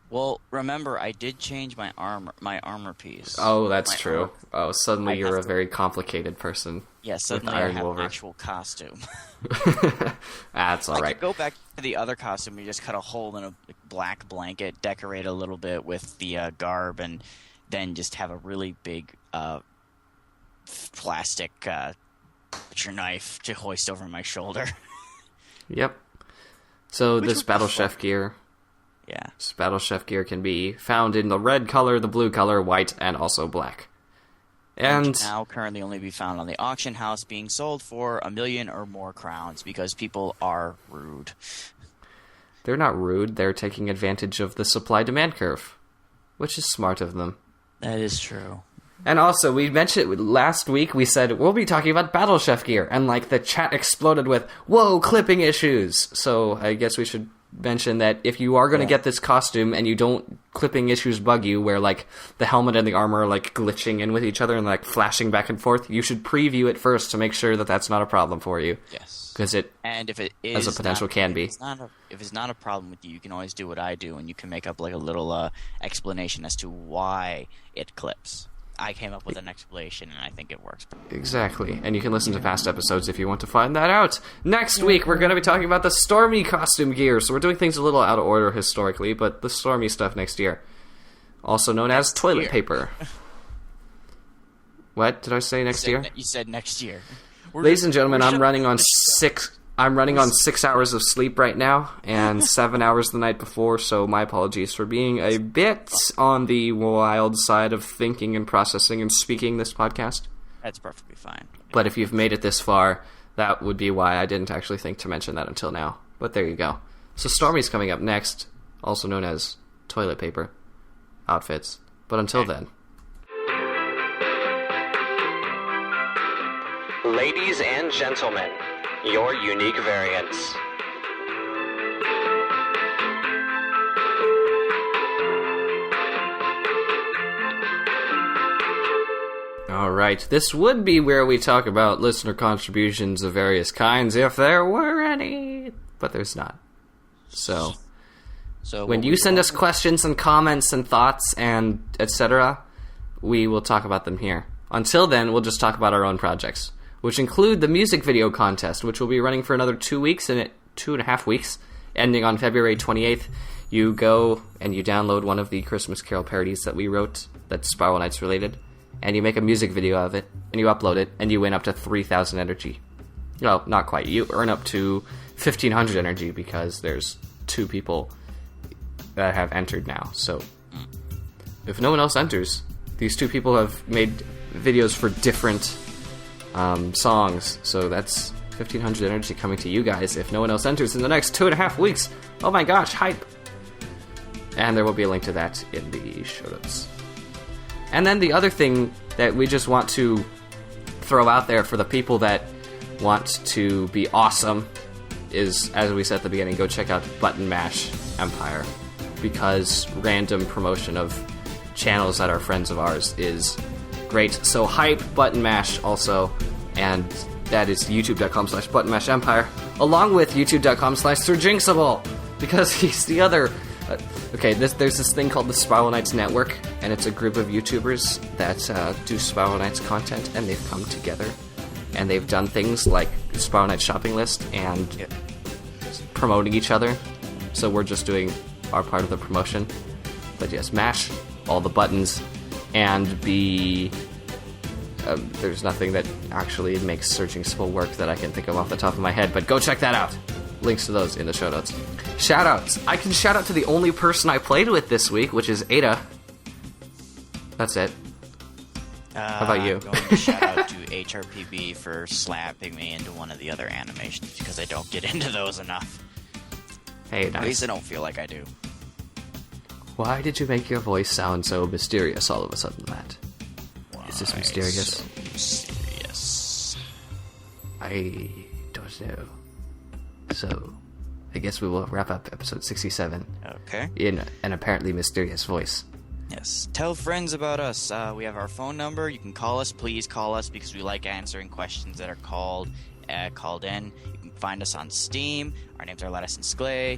Well, remember, I did change my armor piece. Oh, that's true. Suddenly you're a very complicated person. Yeah, suddenly I have an actual costume. That's all right. I could go back to the other costume. You just cut a hole in a black blanket, decorate a little bit with the garb, and then just have a really big plastic butcher knife to hoist over my shoulder. Yep. So this Battle Chef gear... Yeah. This Battle Chef gear can be found in the red color, the blue color, white, and also black. And can now currently only be found on the auction house, being sold for 1 million or more crowns, because people are rude. They're not rude, they're taking advantage of the supply-demand curve, which is smart of them. That is true. And also, we mentioned last week, we said, we'll be talking about Battle Chef gear, and the chat exploded with, whoa, clipping issues! So, I guess we should mention that if you are going to get this costume and you don't clipping issues bug you, where the helmet and the armor are glitching in with each other and flashing back and forth, you should preview it first to make sure that that's not a problem for you. Yes, because if it is, as a potential can be. If it's not a problem with you can always do what I do, and you can make up a little explanation as to why it clips. I came up with an explanation, and I think it works. Exactly, and you can listen to past episodes if you want to find that out. Next week, we're going to be talking about the Stormy costume gear, so we're doing things a little out of order historically, but the Stormy stuff next year. Also known as toilet paper. What? Did I say next year? You said next year. Ladies and gentlemen, I'm running on I'm running on 6 hours of sleep right now, and 7 hours the night before, so my apologies for being a bit on the wild side of thinking and processing and speaking this podcast. That's perfectly fine. But if you've made it this far, that would be why I didn't actually think to mention that until now. But there you go. So Stormy's coming up next, also known as toilet paper outfits. But until then... Ladies and gentlemen, your unique variants. Alright, this would be where we talk about listener contributions of various kinds, if there were any. But there's not. So when you send us questions and comments and thoughts and etc., we will talk about them here. Until then, we'll just talk about our own projects, which include the music video contest, which will be running for another 2 weeks, and 2.5 weeks, ending on February 28th. You go and you download one of the Christmas Carol parodies that we wrote that's Spiral Knights related, and you make a music video of it, and you upload it, and you win up to 3,000 energy. Well, not quite. You earn up to 1,500 energy because there's 2 people that have entered now. So if no one else enters, these 2 people have made videos for different songs, so that's 1,500 energy coming to you guys if no one else enters in the next 2.5 weeks. Oh my gosh, hype! And there will be a link to that in the show notes. And then the other thing that we just want to throw out there for the people that want to be awesome is, as we said at the beginning, go check out Button Mash Empire, because random promotion of channels that are friends of ours is great. So hype Button Mash also, and that is youtube.com/buttonmashempire, along with youtube.com/SirJinxable, because he's the other... there's this thing called the Spiral Knights Network, and it's a group of YouTubers that do Spiral Knights content, and they've come together, and they've done things like Spiral Knights shopping list and promoting each other. So we're just doing our part of the promotion. But yes, mash all the buttons and be... there's nothing that actually makes SirJinxable work that I can think of off the top of my head, but go check that out. Links to those in the show notes. Shoutouts. I can shout out to the only person I played with this week, which is Ada. That's it. How about you? I'm going to shout out to HRPB for slapping me into one of the other animations, because I don't get into those enough. Hey, nice. At least I don't feel like I do. Why did you make your voice sound so mysterious all of a sudden, Matt? Is this mysterious? So mysterious. I don't know. So, I guess we will wrap up episode 67 Okay. in an apparently mysterious voice. Yes. Tell friends about us. We have our phone number. You can call us. Please call us, because we like answering questions that are called in. You can find us on Steam. Our names are Lattice and Sklay,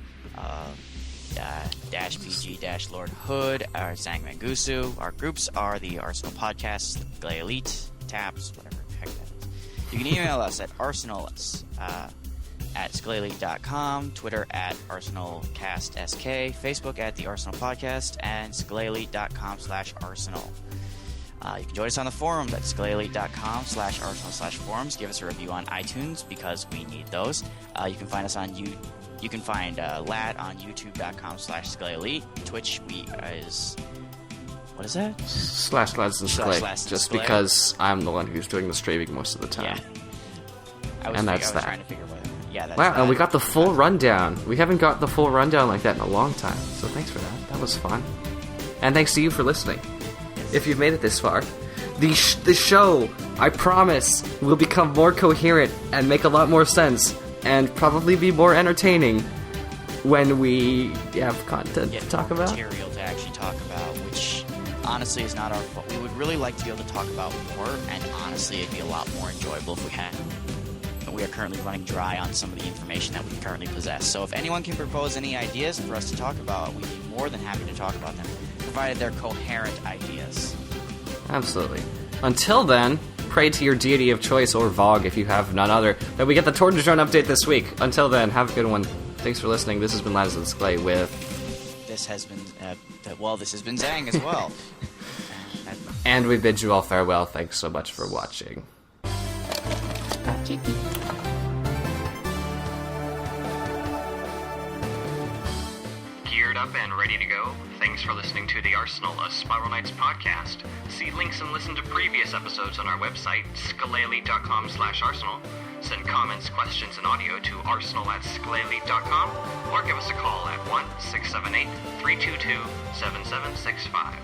Dash PG Dash Lord Hood, Zang Mangusu. Our groups are the Arsenal Podcast, Sklay Elite, Taps, whatever the heck that is. You can email us at arsenals at sklayelite.com, Twitter at ArsenalCastSK, Facebook at The Arsenal Podcast, and sklayelite.com/Arsenal. You can join us on the forums at sklayelite.com/Arsenal/forums. Give us a review on iTunes, because we need those. You can find us on You can find Lat on youtube.com/sklayelite. Twitch is... What is that? /Lads and Sklay, just Sklay. because I'm the one who's doing the streaming most of the time. Yeah. I was trying to figure out... Yeah, that's Wow, that. and we got the full rundown. We haven't got the full rundown like that in a long time, so thanks for that. That was fun. And thanks to you for listening. If you've made it this far, the show, I promise, will become more coherent and make a lot more sense, and probably be more entertaining when we have content to talk about. Material to actually talk about, which honestly is not our fault. We would really like to be able to talk about more, and honestly it'd be a lot more enjoyable if we had. We are currently running dry on some of the information that we currently possess. So if anyone can propose any ideas for us to talk about, we'd be more than happy to talk about them, provided they're coherent ideas. Absolutely. Until then, pray to your deity of choice, or Vogue if you have none other, that we get the Torture Drone update this week. Until then, have a good one. Thanks for listening. This has been Lattice and Sklay with... This has been Zang as well. And we bid you all farewell. Thanks so much for watching. fired up and ready to go? Thanks for listening to The Arsenal, a Spiral Knights podcast. See links and listen to previous episodes on our website, skaleli.com/arsenal. Send comments, questions, and audio to arsenal@skaleli.com or give us a call at 1-678-322-7765.